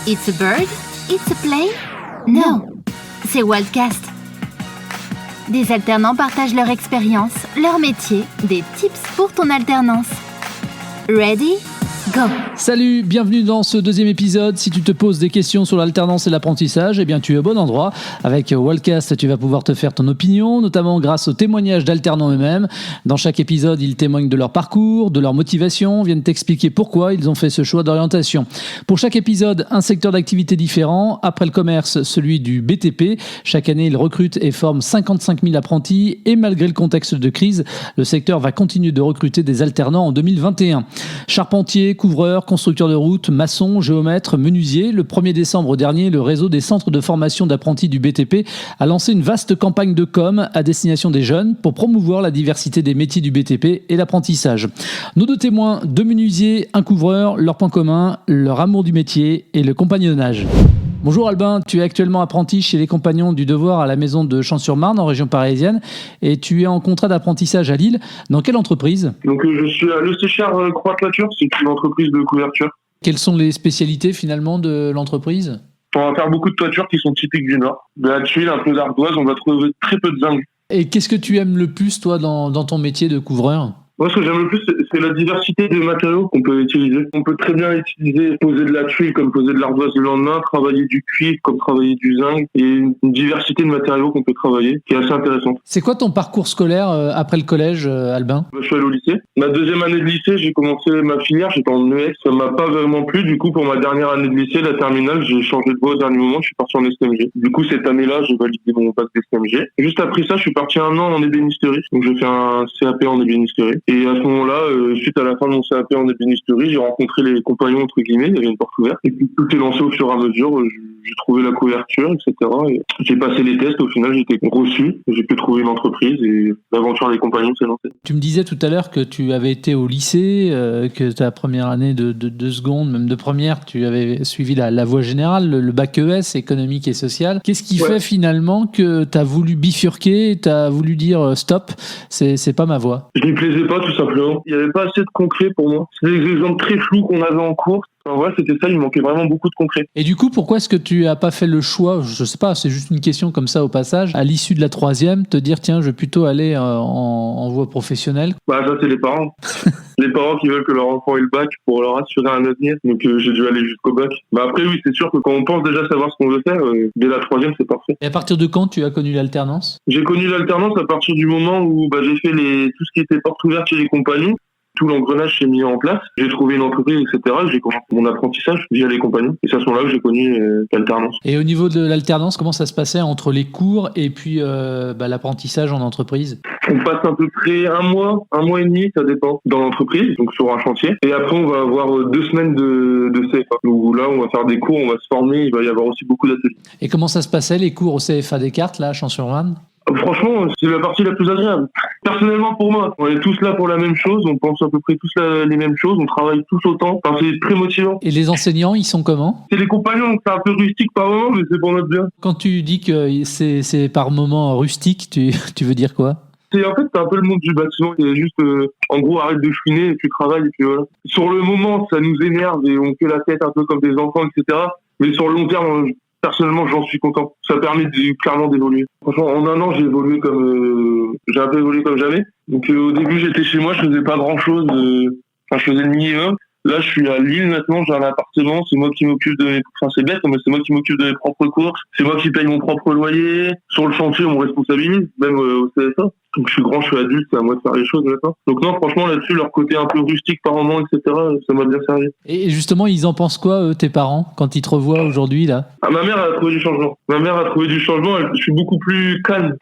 It's a bird? It's a plane? No, c'est Wildcast. Des alternants partagent leur expérience, leur métier, des tips pour ton alternance. Ready? Go! Salut, bienvenue dans ce deuxième épisode. Si tu te poses des questions sur l'alternance et l'apprentissage, eh bien tu es au bon endroit. Avec Wildcast, tu vas pouvoir te faire ton opinion, notamment grâce aux témoignages d'alternants eux-mêmes. Dans chaque épisode, ils témoignent de leur parcours, de leur motivation, viennent t'expliquer pourquoi ils ont fait ce choix d'orientation. Pour chaque épisode, un secteur d'activité différent. Après le commerce, celui du BTP. Chaque année, ils recrutent et forment 55 000 apprentis. Et malgré le contexte de crise, le secteur va continuer de recruter des alternants en 2021. Charpentier, couvreur, constructeur de route, maçon, géomètre, menuisier. Le 1er décembre dernier, le réseau des centres de formation d'apprentis du BTP a lancé une vaste campagne de com à destination des jeunes pour promouvoir la diversité des métiers du BTP et l'apprentissage. Nos deux témoins, deux menuisiers, un couvreur, leur point commun, leur amour du métier et le compagnonnage. Bonjour Albin, tu es actuellement apprenti chez les Compagnons du Devoir à la maison de Champs-sur-Marne en région parisienne et tu es en contrat d'apprentissage à Lille. Dans quelle entreprise ? Donc je suis à Le Séchard Croix-Toiture, c'est une entreprise de couverture. Quelles sont les spécialités finalement de l'entreprise ? On va faire beaucoup de toitures qui sont typiques du Nord. De la tuile, un peu d'ardoise, on va trouver très peu de zinc. Et qu'est-ce que tu aimes le plus toi dans ton métier de couvreur ? Moi, ce que j'aime le plus, c'est la diversité des matériaux qu'on peut utiliser. On peut très bien utiliser, poser de la tuile comme poser de l'ardoise le lendemain, travailler du cuivre comme travailler du zinc, et une diversité de matériaux qu'on peut travailler, qui est assez intéressante. C'est quoi ton parcours scolaire après le collège, Albin ? Je suis allé au lycée. Ma deuxième année de lycée, j'ai commencé ma filière, j'étais en ES. Ça m'a pas vraiment plu. Du coup, pour ma dernière année de lycée, la terminale, j'ai changé de voie au dernier moment, je suis parti en STMG. Du coup, cette année-là, j'ai validé mon bac d'STMG. Juste après ça, je suis parti un an en ébénisterie. Donc, j'ai fait un CAP en ébénisterie. Et à ce moment-là, suite à la fin de mon CAP en ébénisterie, j'ai rencontré les compagnons, entre guillemets, il y avait une porte ouverte. Et puis tout est lancé au fur et à mesure. J'ai trouvé la couverture, etc. Et j'ai passé les tests, au final, j'ai été reçu. J'ai pu trouver une entreprise et l'aventure des compagnons s'est lancée. Tu me disais tout à l'heure que tu avais été au lycée, que ta première année de seconde, même de première, tu avais suivi la voie générale, le bac ES, économique et social. Qu'est-ce qui fait finalement que tu as voulu bifurquer, tu as voulu dire stop, c'est pas ma voie ? Je n'y plaisais pas, tout simplement. Il n'y avait pas assez de concret pour moi. C'était des exemples très flous qu'on avait en cours. En vrai, c'était ça, il manquait vraiment beaucoup de concret. Et du coup, pourquoi est-ce que tu as pas fait le choix, je sais pas, c'est juste une question comme ça au passage, à l'issue de la troisième, te dire tiens, je vais plutôt aller en voie professionnelle ? Bah ça, c'est les parents. Les parents qui veulent que leur enfant ait le bac pour leur assurer un avenir. Donc j'ai dû aller jusqu'au bac. Bah après, oui, c'est sûr que quand on pense déjà savoir ce qu'on veut faire, dès la troisième, c'est parfait. Et à partir de quand tu as connu l'alternance ? J'ai connu l'alternance à partir du moment où j'ai fait tout ce qui était porte ouverte chez les compagnons. Tout l'engrenage s'est mis en place. J'ai trouvé une entreprise, etc. J'ai commencé mon apprentissage via les compagnons. Et c'est à ce moment-là que j'ai connu l'alternance. Et au niveau de l'alternance, comment ça se passait entre les cours et puis l'apprentissage en entreprise ? On passe à peu près un mois et demi, ça dépend, dans l'entreprise, donc sur un chantier. Et après, on va avoir 2 semaines de CFA. Où là, on va faire des cours, on va se former, il va y avoir aussi beaucoup d'ateliers. Et comment ça se passait, les cours au CFA Descartes, là, à Champs-sur-Marne ? Franchement, c'est la partie la plus agréable. Personnellement, pour moi, on est tous là pour la même chose, on pense à peu près tous les mêmes choses, on travaille tous autant. Enfin, c'est très motivant. Et les enseignants, ils sont comment ? C'est les compagnons, c'est un peu rustique par moment, mais c'est pour notre bien. Quand tu dis que c'est par moment rustique, tu veux dire quoi ? En fait, c'est un peu le monde du bâtiment. C'est juste, en gros, arrête de chouiner et tu travailles et puis voilà. Sur le moment, ça nous énerve et on fait la tête un peu comme des enfants, etc. Mais sur le long terme, personnellement, j'en suis content. Ça permet clairement d'évoluer. Franchement, en un an, j'ai un peu évolué comme jamais. Donc, au début, j'étais chez moi, je faisais pas grand chose. Je faisais le minimum. Là, je suis à Lille maintenant, j'ai un appartement, c'est moi qui m'occupe c'est bête, mais c'est moi qui m'occupe de mes propres courses, c'est moi qui paye mon propre loyer. Sur le chantier, on me responsabilise, même au CSA. Donc, je suis grand, je suis adulte, c'est à moi de faire les choses maintenant. Donc, non, franchement, là-dessus, leur côté un peu rustique par moment, etc., ça m'a bien servi. Et justement, ils en pensent quoi, tes parents, quand ils te revoient aujourd'hui, là ? Ma mère a trouvé du changement. Je suis beaucoup plus calme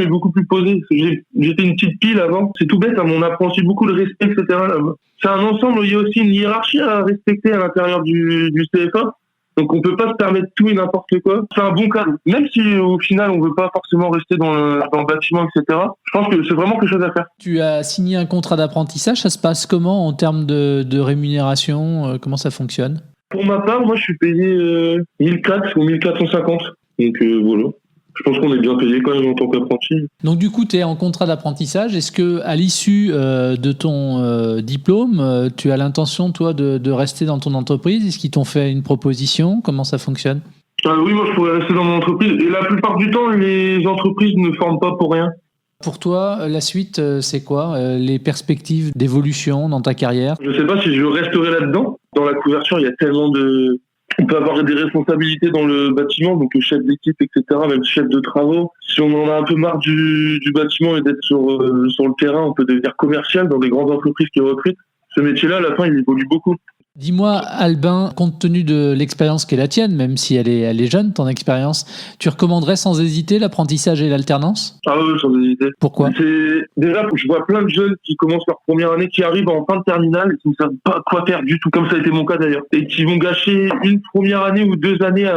et beaucoup plus posé. J'étais une petite pile avant. C'est tout bête, hein, mais on apprend aussi beaucoup le respect, etc., là-bas. C'est un ensemble où il y a aussi une hiérarchie à respecter à l'intérieur du CFA. Donc on peut pas se permettre tout et n'importe quoi. C'est un bon cadre. Même si au final on veut pas forcément rester dans le bâtiment, etc. Je pense que c'est vraiment quelque chose à faire. Tu as signé un contrat d'apprentissage. Ça se passe comment en termes de rémunération ? Comment ça fonctionne ? Pour ma part, moi je suis payé 1400 ou 1450. Donc voilà. Je pense qu'on est bien payé quand même en tant qu'apprenti. Donc du coup, tu es en contrat d'apprentissage. Est-ce que à l'issue de ton diplôme, tu as l'intention, toi, de rester dans ton entreprise? Est-ce qu'ils t'ont fait une proposition? Comment ça fonctionne? Oui, moi je pourrais rester dans mon entreprise. Et la plupart du temps, les entreprises ne forment pas pour rien. Pour toi, la suite, c'est quoi? Les perspectives d'évolution dans ta carrière? Je sais pas si je resterai là-dedans. Dans la couverture, il y a tellement de... On peut avoir des responsabilités dans le bâtiment, donc le chef d'équipe, etc., même chef de travaux. Si on en a un peu marre du bâtiment et d'être sur le terrain, on peut devenir commercial dans des grandes entreprises qui recrutent. Ce métier-là, à la fin, il évolue beaucoup. Dis-moi, Albin, compte tenu de l'expérience qui est la tienne, même si elle est jeune, ton expérience, tu recommanderais sans hésiter l'apprentissage et l'alternance? Ah oui, sans hésiter. Pourquoi? Déjà, je vois plein de jeunes qui commencent leur première année, qui arrivent en fin de terminale et qui ne savent pas quoi faire du tout, comme ça a été mon cas d'ailleurs, et qui vont gâcher une première année ou 2 années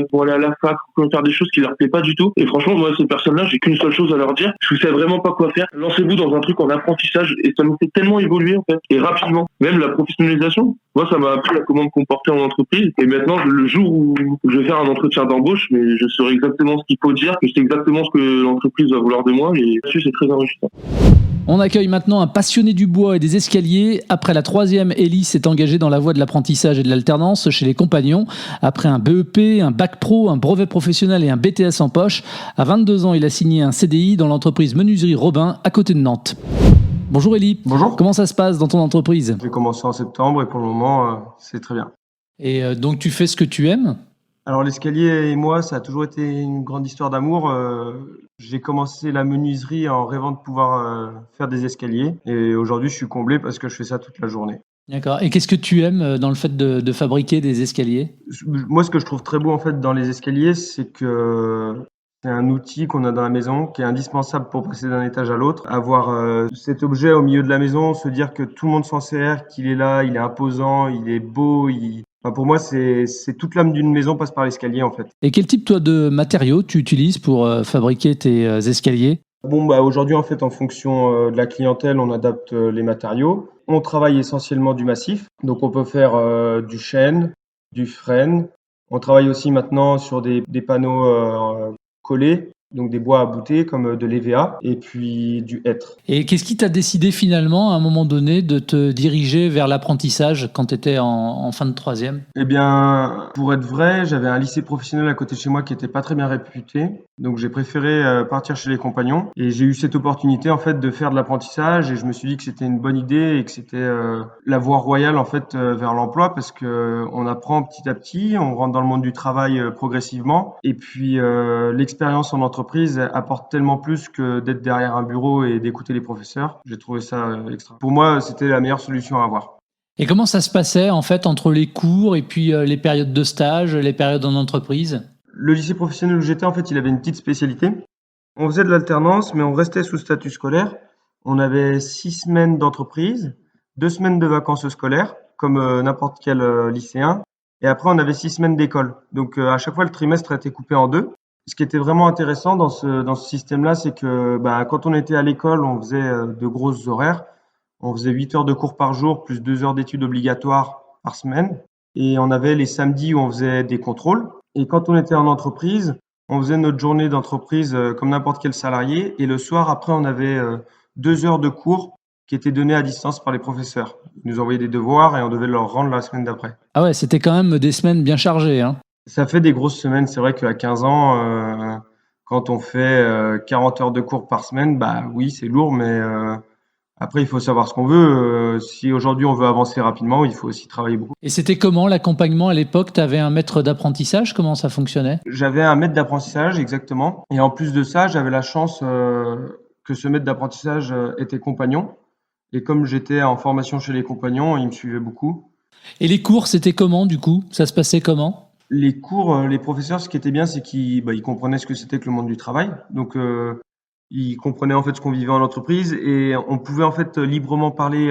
pour aller à la fac, pour faire des choses qui leur plaisent pas du tout. Et franchement, moi, ces personnes-là, j'ai qu'une seule chose à leur dire: si vous savez vraiment pas quoi faire, lancez-vous dans un truc en apprentissage, et ça nous fait tellement évoluer en fait, et rapidement. Même la professionnalisation. Moi, ça m'a appris à comment me comporter en entreprise. Et maintenant, le jour où je vais faire un entretien d'embauche, mais je saurai exactement ce qu'il faut dire, je sais exactement ce que l'entreprise va vouloir de moi, et là-dessus, c'est très enrichissant. On accueille maintenant un passionné du bois et des escaliers. Après la 3e, Elie s'est engagé dans la voie de l'apprentissage et de l'alternance chez les Compagnons. Après un BEP, un bac pro, un brevet professionnel et un BTS en poche, à 22 ans, il a signé un CDI dans l'entreprise Menuiserie Robin, à côté de Nantes. Bonjour Elie. Bonjour. Comment ça se passe dans ton entreprise? J'ai commencé en septembre et pour le moment, c'est très bien. Et donc tu fais ce que tu aimes? Alors l'escalier et moi, ça a toujours été une grande histoire d'amour. J'ai commencé la menuiserie en rêvant de pouvoir faire des escaliers. Et aujourd'hui, je suis comblé parce que je fais ça toute la journée. D'accord. Et qu'est-ce que tu aimes dans le fait de fabriquer des escaliers? Moi, ce que je trouve très beau en fait dans les escaliers, c'est que c'est un outil qu'on a dans la maison qui est indispensable pour passer d'un étage à l'autre. Avoir cet objet au milieu de la maison, se dire que tout le monde s'en sert, qu'il est là, il est imposant, il est beau. Enfin, pour moi, c'est toute l'âme d'une maison passe par l'escalier en fait. Et quel type toi de matériaux tu utilises pour fabriquer tes escaliers? Bon, bah aujourd'hui, en fait, en fonction de la clientèle, on adapte les matériaux. On travaille essentiellement du massif, donc on peut faire du chêne, du frêne. On travaille aussi maintenant sur des panneaux collés, donc des bois à bouter comme de l'EVA, et puis du hêtre. Et qu'est-ce qui t'a décidé finalement à un moment donné de te diriger vers l'apprentissage quand tu étais en fin de 3e? Eh bien, pour être vrai, j'avais un lycée professionnel à côté de chez moi qui était pas très bien réputé, donc j'ai préféré partir chez les Compagnons. Et j'ai eu cette opportunité en fait de faire de l'apprentissage, et je me suis dit que c'était une bonne idée et que c'était la voie royale en fait vers l'emploi, parce que on apprend petit à petit, on rentre dans le monde du travail progressivement, et puis l'expérience en entreprise apporte tellement plus que d'être derrière un bureau et d'écouter les professeurs. J'ai trouvé ça extra. Pour moi, c'était la meilleure solution à avoir. Et comment ça se passait en fait entre les cours et puis les périodes de stage, les périodes en entreprise? Le lycée professionnel où j'étais, en fait, il avait une petite spécialité. On faisait de l'alternance, mais on restait sous statut scolaire. On avait 6 semaines d'entreprise, 2 semaines de vacances scolaires, comme n'importe quel lycéen. Et après, on avait 6 semaines d'école. Donc, à chaque fois, le trimestre était coupé en deux. Ce qui était vraiment intéressant dans ce système-là, c'est que bah, quand on était à l'école, on faisait de grosses horaires. On faisait 8 heures de cours par jour, plus 2 heures d'études obligatoires par semaine. Et on avait les samedis où on faisait des contrôles. Et quand on était en entreprise, on faisait notre journée d'entreprise comme n'importe quel salarié. Et le soir, après, on avait 2 heures de cours qui étaient donnés à distance par les professeurs. Ils nous envoyaient des devoirs et on devait leur rendre la semaine d'après. Ah ouais, c'était quand même des semaines bien chargées, hein. Ça fait des grosses semaines. C'est vrai qu'à 15 ans, quand on fait 40 heures de cours par semaine, bah oui, c'est lourd, mais après, il faut savoir ce qu'on veut. Si aujourd'hui on veut avancer rapidement, il faut aussi travailler beaucoup. Et c'était comment l'accompagnement à l'époque? Tu avais un maître d'apprentissage? Comment ça fonctionnait? J'avais un maître d'apprentissage, exactement. Et en plus de ça, j'avais la chance que ce maître d'apprentissage était compagnon. Et comme j'étais en formation chez les Compagnons, il me suivait beaucoup. Et les cours, c'était comment du coup? Ça se passait comment? Les cours, les professeurs, ce qui était bien, c'est qu'ils comprenaient ce que c'était que le monde du travail. Donc, ils comprenaient en fait ce qu'on vivait en entreprise et on pouvait en fait librement parler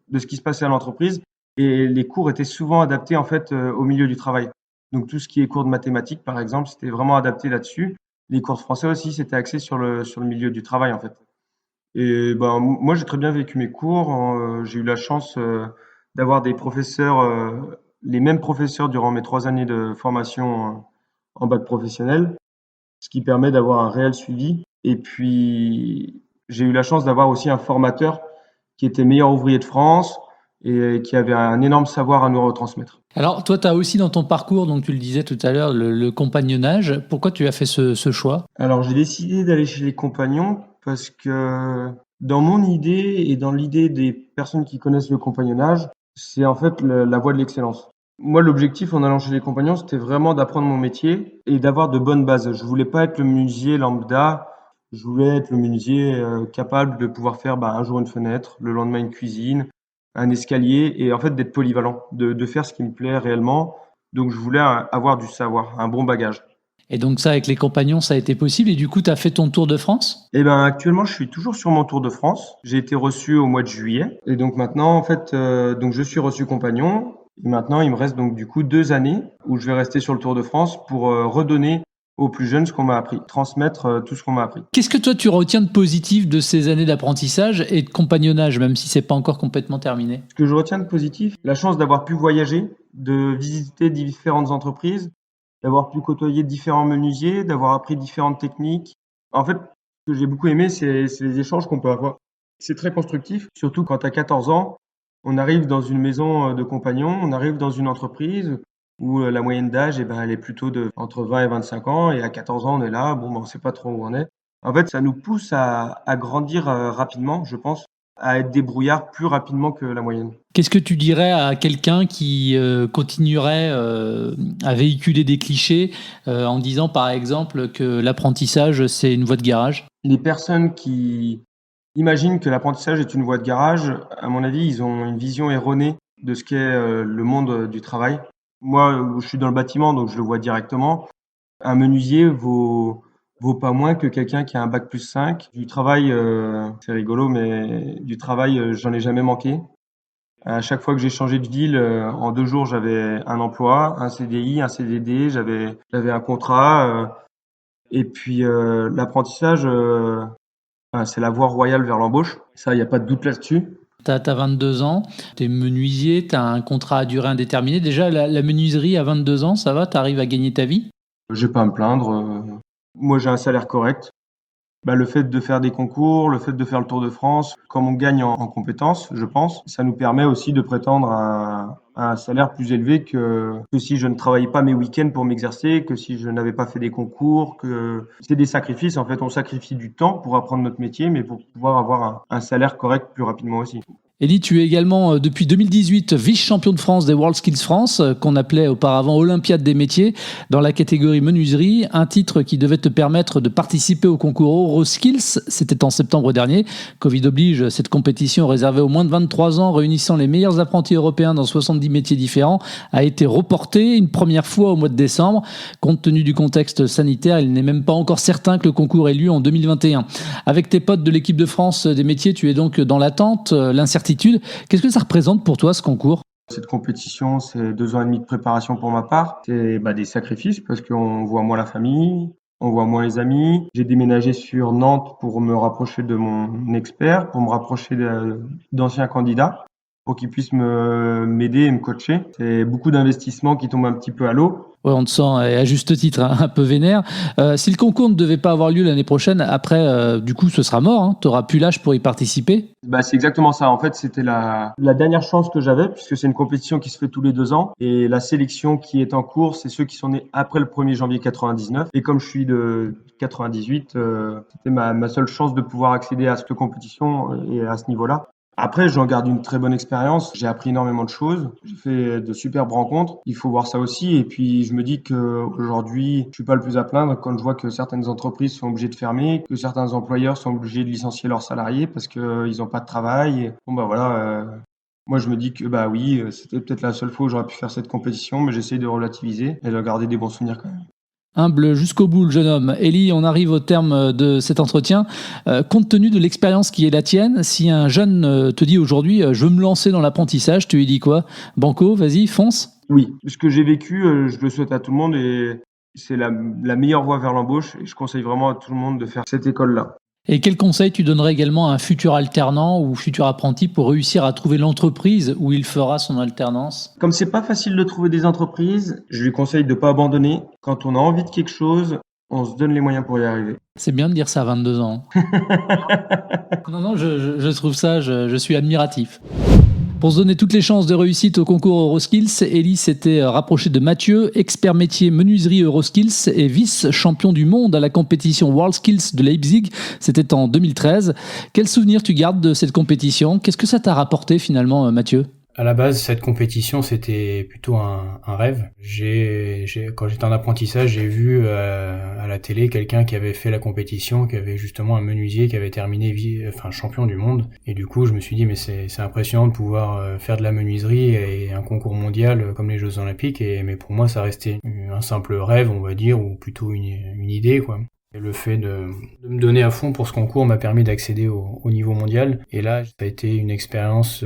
de ce qui se passait à l'entreprise. Et les cours étaient souvent adaptés en fait au milieu du travail. Donc, tout ce qui est cours de mathématiques, par exemple, c'était vraiment adapté là-dessus. Les cours de français aussi, c'était axé sur le milieu du travail en fait. Et ben, moi, j'ai très bien vécu mes cours. J'ai eu la chance d'avoir des professeurs, les mêmes professeurs durant mes 3 années de formation en bac professionnel. ce qui permet d'avoir un réel suivi. Et puis, j'ai eu la chance d'avoir aussi un formateur qui était meilleur ouvrier de France et qui avait un énorme savoir à nous retransmettre. Alors, toi, tu as aussi dans ton parcours, donc tu le disais tout à l'heure, le compagnonnage. Pourquoi tu as fait ce choix? Alors, j'ai décidé d'aller chez les compagnons parce que dans mon idée et dans l'idée des personnes qui connaissent le compagnonnage, c'est en fait la voie de l'excellence. Moi, l'objectif en allant chez les compagnons, c'était vraiment d'apprendre mon métier et d'avoir de bonnes bases. Je voulais pas être le menuisier lambda. Je voulais être le menuisier capable de pouvoir faire un jour une fenêtre, le lendemain une cuisine, un escalier et en fait d'être polyvalent, de faire ce qui me plaît réellement. Donc je voulais avoir du savoir, un bon bagage. Et donc ça, avec les compagnons, ça a été possible. Et du coup, tu as fait ton tour de France? Et actuellement, je suis toujours sur mon tour de France. J'ai été reçu au mois de juillet et donc maintenant en fait donc je suis reçu compagnon et maintenant il me reste donc du coup 2 années où je vais rester sur le Tour de France pour redonner aux plus jeunes ce qu'on m'a appris, transmettre tout ce qu'on m'a appris. Qu'est-ce que toi, tu retiens de positif de ces années d'apprentissage et de compagnonnage, même si c'est pas encore complètement terminé? Ce que je retiens de positif, la chance d'avoir pu voyager, de visiter différentes entreprises, d'avoir pu côtoyer différents menuisiers, d'avoir appris différentes techniques. En fait, ce que j'ai beaucoup aimé, c'est les échanges qu'on peut avoir. C'est très constructif, surtout quand tu as 14 ans. On arrive dans une maison de compagnons, on arrive dans une entreprise où la moyenne d'âge, elle est plutôt entre 20 et 25 ans. Et à 14 ans, on est là, on ne sait pas trop où on est. En fait, ça nous pousse à grandir rapidement, je pense, à être débrouillard plus rapidement que la moyenne. Qu'est-ce que tu dirais à quelqu'un qui continuerait à véhiculer des clichés en disant par exemple que l'apprentissage c'est une voie de garage? Les personnes qui imaginent que l'apprentissage est une voie de garage, à mon avis, ils ont une vision erronée de ce qu'est le monde du travail. Moi, je suis dans le bâtiment, donc je le vois directement. Un menuisier vaut pas moins que quelqu'un qui a un bac plus 5. Du travail, c'est rigolo, mais du travail, j'en ai jamais manqué. À chaque fois que j'ai changé de ville, en 2 jours, j'avais un emploi, un CDI, un CDD, j'avais un contrat. Et puis l'apprentissage, c'est la voie royale vers l'embauche. Ça, il n'y a pas de doute là-dessus. T'as 22 ans, t'es menuisier, t'as un contrat à durée indéterminée. Déjà, la menuiserie à 22 ans, ça va? T'arrives à gagner ta vie? Je vais pas à me plaindre. Moi, j'ai un salaire correct. Le fait de faire des concours, le fait de faire le Tour de France, comme on gagne en compétences, je pense, ça nous permet aussi de prétendre à un salaire plus élevé que si je ne travaillais pas mes week-ends pour m'exercer, que si je n'avais pas fait des concours, que c'est des sacrifices. En fait, on sacrifie du temps pour apprendre notre métier, mais pour pouvoir avoir un salaire correct plus rapidement aussi. Elie, tu es également depuis 2018 vice-champion de France des World Skills France, qu'on appelait auparavant Olympiade des métiers, dans la catégorie menuiserie, un titre qui devait te permettre de participer au concours EuroSkills. C'était en septembre dernier. Covid oblige, cette compétition réservée aux moins de 23 ans, réunissant les meilleurs apprentis européens dans 70 métiers différents, a été reportée une première fois au mois de décembre. Compte tenu du contexte sanitaire, il n'est même pas encore certain que le concours ait lieu en 2021. Avec tes potes de l'équipe de France des métiers, tu es donc dans l'attente, l'incertitude. Qu'est-ce que ça représente pour toi, ce concours? Cette compétition, c'est 2 ans et demi de préparation pour ma part. C'est des sacrifices parce qu'on voit moins la famille, on voit moins les amis. J'ai déménagé sur Nantes pour me rapprocher de mon expert, pour me rapprocher d'anciens candidats, pour qu'ils puissent m'aider et me coacher. C'est beaucoup d'investissements qui tombent un petit peu à l'eau. Ouais, on te sent, et à juste titre, un peu vénère. Si le concours ne devait pas avoir lieu l'année prochaine, après, du coup, ce sera mort. Hein. Tu n'auras plus l'âge pour y participer. C'est exactement ça. En fait, c'était la dernière chance que j'avais, puisque c'est une compétition qui se fait tous les 2 ans. Et la sélection qui est en cours, c'est ceux qui sont nés après le 1er janvier 99. Et comme je suis de 98, c'était ma seule chance de pouvoir accéder à cette compétition et à ce niveau-là. Après, j'en garde une très bonne expérience. J'ai appris énormément de choses. J'ai fait de superbes rencontres. Il faut voir ça aussi. Et puis, je me dis qu'aujourd'hui, je suis pas le plus à plaindre quand je vois que certaines entreprises sont obligées de fermer, que certains employeurs sont obligés de licencier leurs salariés parce qu'ils n'ont pas de travail. Moi, je me dis que, oui, c'était peut-être la seule fois où j'aurais pu faire cette compétition, mais j'essaye de relativiser et de garder des bons souvenirs quand même. Humble jusqu'au bout, le jeune homme. Elie, on arrive au terme de cet entretien. Compte tenu de l'expérience qui est la tienne, si un jeune te dit aujourd'hui je veux me lancer dans l'apprentissage, tu lui dis quoi? Banco, vas-y, fonce. Oui, ce que j'ai vécu, je le souhaite à tout le monde et c'est la meilleure voie vers l'embauche et je conseille vraiment à tout le monde de faire cette école-là. Et quel conseil tu donnerais également à un futur alternant ou futur apprenti pour réussir à trouver l'entreprise où il fera son alternance? Comme c'est pas facile de trouver des entreprises, je lui conseille de pas abandonner. Quand on a envie de quelque chose, on se donne les moyens pour y arriver. C'est bien de dire ça à 22 ans. Non, je trouve ça, je suis admiratif. Pour se donner toutes les chances de réussite au concours Euroskills, Ellie s'était rapprochée de Mathieu, expert métier menuiserie Euroskills et vice-champion du monde à la compétition WorldSkills de Leipzig. C'était en 2013. Quel souvenir tu gardes de cette compétition ? Qu'est-ce que ça t'a rapporté finalement, Mathieu ? À la base, cette compétition, c'était plutôt un rêve. Quand j'étais en apprentissage, j'ai vu à la télé quelqu'un qui avait fait la compétition, qui avait justement un menuisier qui avait terminé champion du monde. Et du coup, je me suis dit, mais c'est impressionnant de pouvoir faire de la menuiserie et un concours mondial comme les Jeux Olympiques. Mais pour moi, ça restait un simple rêve, on va dire, ou plutôt une idée, quoi. Et le fait de me donner à fond pour ce concours m'a permis d'accéder au niveau mondial. Et là, ça a été une expérience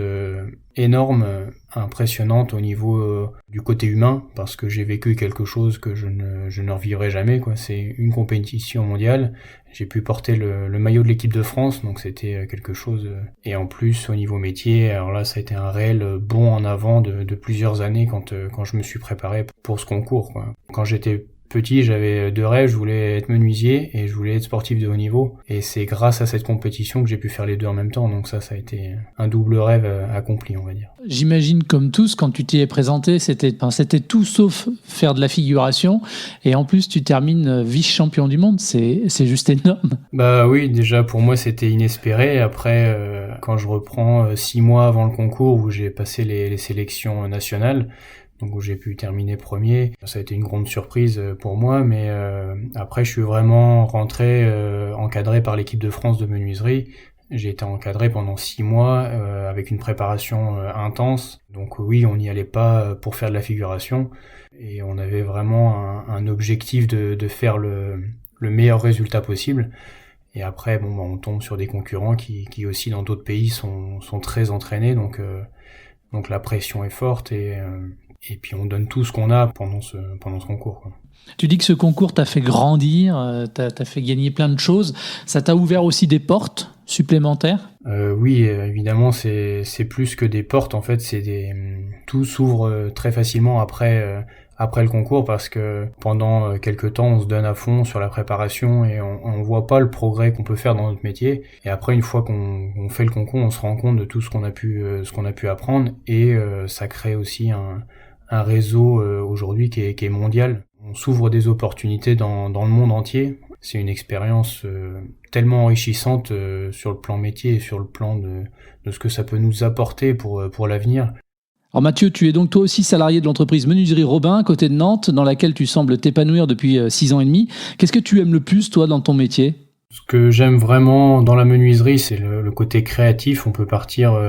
énorme, impressionnante au niveau du côté humain, parce que j'ai vécu quelque chose que je ne revivrai jamais, quoi. C'est une compétition mondiale. J'ai pu porter le maillot de l'équipe de France, donc c'était quelque chose. Et en plus, au niveau métier, alors là, ça a été un réel bond en avant de plusieurs années quand je me suis préparé pour ce concours, quoi. Quand j'étais petit, j'avais deux rêves, je voulais être menuisier et je voulais être sportif de haut niveau. Et c'est grâce à cette compétition que j'ai pu faire les deux en même temps. Donc ça a été un double rêve accompli, on va dire. J'imagine comme tous, quand tu t'y es présenté, c'était tout sauf faire de la figuration. Et en plus, tu termines vice-champion du monde. C'est juste énorme. Bah oui, déjà pour moi, c'était inespéré. Après, quand je reprends 6 mois avant le concours où j'ai passé les sélections nationales, donc où j'ai pu terminer premier. Ça a été une grande surprise pour moi, mais après je suis vraiment rentré encadré par l'équipe de France de menuiserie. J'ai été encadré pendant 6 mois avec une préparation intense. Donc oui, on n'y allait pas pour faire de la figuration et on avait vraiment un objectif de faire le meilleur résultat possible. Et après, on tombe sur des concurrents qui aussi dans d'autres pays sont très entraînés, donc la pression est forte et puis on donne tout ce qu'on a pendant ce concours, quoi. Tu dis que ce concours t'a fait grandir, t'a fait gagner plein de choses. Ça t'a ouvert aussi des portes supplémentaires ? Oui, évidemment, c'est plus que des portes. En fait, tout s'ouvre très facilement après le concours, parce que pendant quelques temps, on se donne à fond sur la préparation et on voit pas le progrès qu'on peut faire dans notre métier. Et après, une fois qu'on fait le concours, on se rend compte de tout ce qu'on a pu apprendre et ça crée aussi un réseau aujourd'hui qui est mondial. On s'ouvre des opportunités dans le monde entier. C'est une expérience tellement enrichissante sur le plan métier et sur le plan de ce que ça peut nous apporter pour l'avenir. Alors Mathieu, tu es donc toi aussi salarié de l'entreprise Menuiserie Robin, à côté de Nantes, dans laquelle tu sembles t'épanouir depuis 6 ans et demi. Qu'est-ce que tu aimes le plus, toi, dans ton métier ? Ce que j'aime vraiment dans la menuiserie, c'est le côté créatif. On peut partir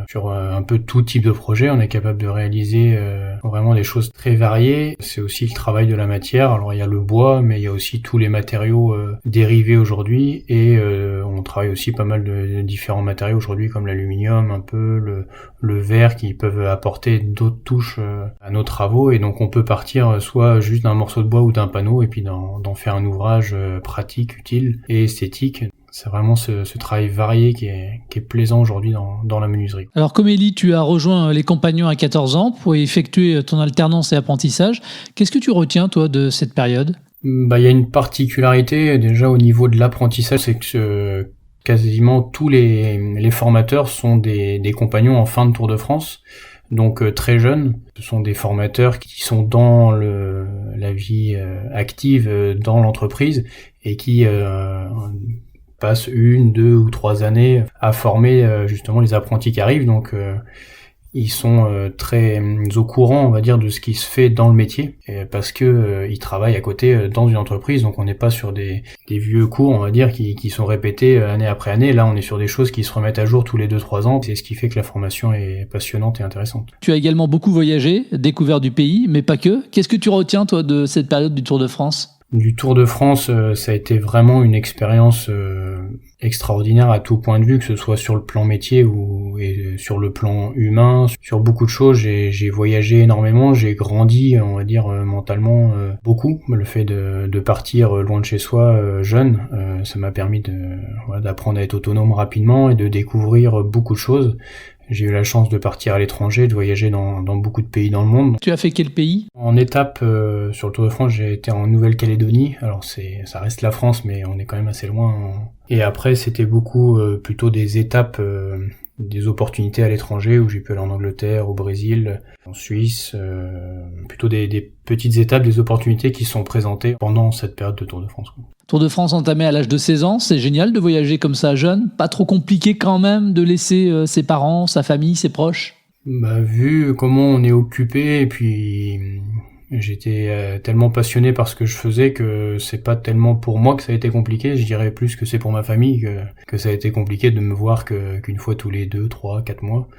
sur un peu tout type de projet. On est capable de réaliser vraiment des choses très variées. C'est aussi le travail de la matière. Alors il y a le bois, mais il y a aussi tous les matériaux dérivés aujourd'hui. Et on travaille aussi pas mal de différents matériaux aujourd'hui, comme l'aluminium, un peu le verre, qui peuvent apporter d'autres touches à nos travaux. Et donc on peut partir soit juste d'un morceau de bois ou d'un panneau, et puis d'en faire un ouvrage pratique, utile et esthétique. C'est vraiment ce travail varié qui est plaisant aujourd'hui dans la menuiserie. Alors comme Ellie, tu as rejoint les Compagnons à 14 ans pour effectuer ton alternance et apprentissage. Qu'est-ce que tu retiens, toi, de cette période ? Il y a une particularité déjà au niveau de l'apprentissage, c'est que quasiment tous les formateurs sont des compagnons en fin de Tour de France. Donc très jeunes, ce sont des formateurs qui sont dans la vie active dans l'entreprise et qui passent 1, 2 ou 3 années à former justement les apprentis qui arrivent. Donc ils sont très au courant, on va dire, de ce qui se fait dans le métier, parce que ils travaillent à côté dans une entreprise. Donc on n'est pas sur des vieux cours, on va dire, qui sont répétés année après année. Là, on est sur des choses qui se remettent à jour tous les 2-3 ans. C'est ce qui fait que la formation est passionnante et intéressante. Tu as également beaucoup voyagé, découvert du pays, mais pas que. Qu'est-ce que tu retiens, toi, de cette période du Tour de France ? Du Tour de France, ça a été vraiment une expérience extraordinaire à tout point de vue, que ce soit sur le plan métier et sur le plan humain, sur beaucoup de choses. J'ai voyagé énormément, j'ai grandi, on va dire, mentalement beaucoup. Le fait de partir loin de chez soi jeune, ça m'a permis d'apprendre à être autonome rapidement et de découvrir beaucoup de choses. J'ai eu la chance de partir à l'étranger, de voyager dans beaucoup de pays dans le monde. Tu as fait quel pays ? En étape sur le Tour de France, j'ai été en Nouvelle-Calédonie. Alors ça reste la France, mais on est quand même assez loin. Et après, c'était beaucoup plutôt des étapes, des opportunités à l'étranger où j'ai pu aller en Angleterre, au Brésil, en Suisse. Plutôt des petites étapes, des opportunités qui se sont présentées pendant cette période de Tour de France. Tour de France entamé à l'âge de 16 ans, c'est génial de voyager comme ça jeune. Pas trop compliqué quand même de laisser ses parents, sa famille, ses proches ? Vu comment on est occupé, et puis j'étais tellement passionné par ce que je faisais que c'est pas tellement pour moi que ça a été compliqué, je dirais plus que c'est pour ma famille que ça a été compliqué de me voir qu'une fois tous les 2, 3, 4 mois.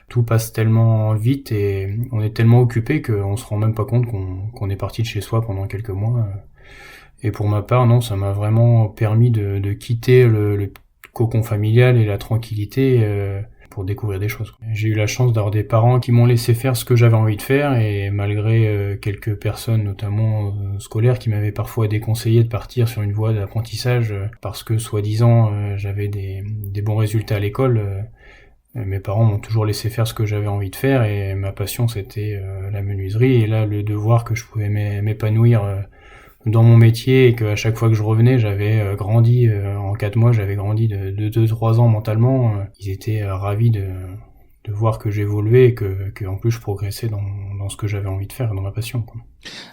Tout passe tellement vite et on est tellement occupé qu'on se rend même pas compte qu'on est parti de chez soi pendant quelques mois. Et pour ma part, non, ça m'a vraiment permis de quitter le cocon familial et la tranquillité pour découvrir des choses. J'ai eu la chance d'avoir des parents qui m'ont laissé faire ce que j'avais envie de faire et malgré quelques personnes, notamment scolaires, qui m'avaient parfois déconseillé de partir sur une voie d'apprentissage parce que, soi-disant, j'avais des bons résultats à l'école, mes parents m'ont toujours laissé faire ce que j'avais envie de faire et ma passion, c'était la menuiserie. Et là, de voir que je pouvais m'épanouir dans mon métier et qu'à chaque fois que je revenais, j'avais grandi, en 4 mois, j'avais grandi de 2-3 ans mentalement. Ils étaient ravis de voir que j'évoluais et que en plus je progressais dans ce que j'avais envie de faire, dans ma passion, quoi.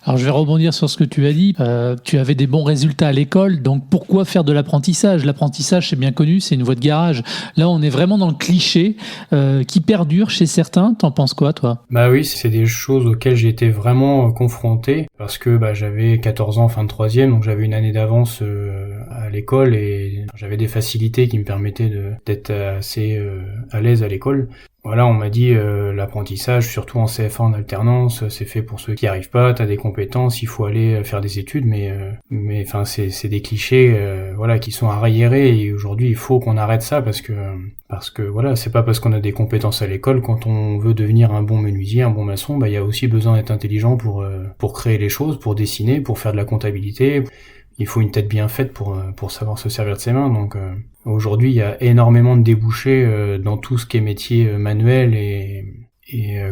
Alors je vais rebondir sur ce que tu as dit. Tu avais des bons résultats à l'école, donc pourquoi faire de l'apprentissage ? L'apprentissage, c'est bien connu, c'est une voie de garage. Là, on est vraiment dans le cliché qui perdure chez certains. T'en penses quoi, toi ? Oui, c'est des choses auxquelles j'ai été vraiment confronté parce que j'avais 14 ans, fin de 3e, donc j'avais une année d'avance à l'école et j'avais des facilités qui me permettaient d'être assez à l'aise à l'école. Voilà, on m'a dit l'apprentissage, surtout en CFA en alternance, c'est fait pour ceux qui n'y arrivent pas, t'as des compétences, il faut aller faire des études, mais enfin c'est des clichés qui sont arriérés et aujourd'hui il faut qu'on arrête ça parce que voilà, c'est pas parce qu'on a des compétences à l'école, quand on veut devenir un bon menuisier, un bon maçon, il y a aussi besoin d'être intelligent pour créer les choses, pour dessiner, pour faire de la comptabilité. Il faut une tête bien faite pour savoir se servir de ses mains. Donc aujourd'hui, il y a énormément de débouchés dans tout ce qui est métier manuel et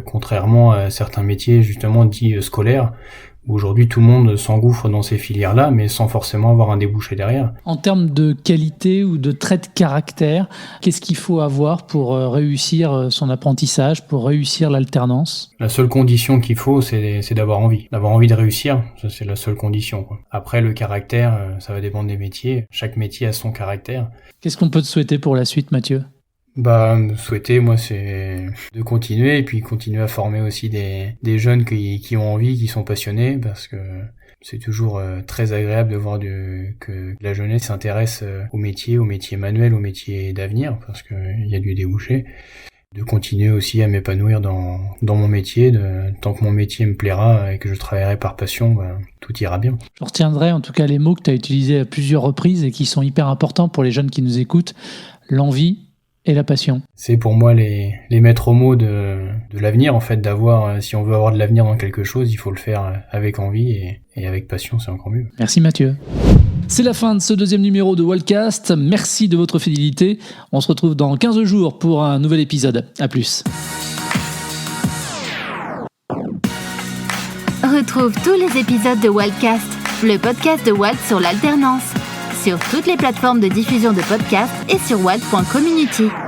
contrairement à certains métiers justement dits scolaires, où aujourd'hui tout le monde s'engouffre dans ces filières-là, mais sans forcément avoir un débouché derrière. En termes de qualité ou de traits de caractère, qu'est-ce qu'il faut avoir pour réussir son apprentissage, pour réussir l'alternance ? La seule condition qu'il faut, c'est d'avoir envie de réussir. Ça, c'est la seule condition, quoi. Après, le caractère, ça va dépendre des métiers. Chaque métier a son caractère. Qu'est-ce qu'on peut te souhaiter pour la suite, Mathieu ? Me souhaiter, moi, c'est de continuer et puis continuer à former aussi des jeunes qui ont envie, qui sont passionnés, parce que c'est toujours très agréable de voir que la jeunesse s'intéresse aux métiers manuels, aux métiers d'avenir, parce qu'il y a du débouché. De continuer aussi à m'épanouir dans mon métier, tant que mon métier me plaira et que je travaillerai par passion, tout ira bien. Je retiendrai en tout cas les mots que tu as utilisés à plusieurs reprises et qui sont hyper importants pour les jeunes qui nous écoutent. L'envie et la passion. C'est pour moi les maîtres mots de l'avenir, en fait, si on veut avoir de l'avenir dans quelque chose, il faut le faire avec envie et avec passion, c'est encore mieux. Merci Mathieu. C'est la fin de ce deuxième numéro de Waltcast. Merci de votre fidélité. On se retrouve dans 15 jours pour un nouvel épisode. À plus. Retrouve tous les épisodes de Waltcast, le podcast de Walt sur l'alternance, sur toutes les plateformes de diffusion de podcasts et sur walt.community.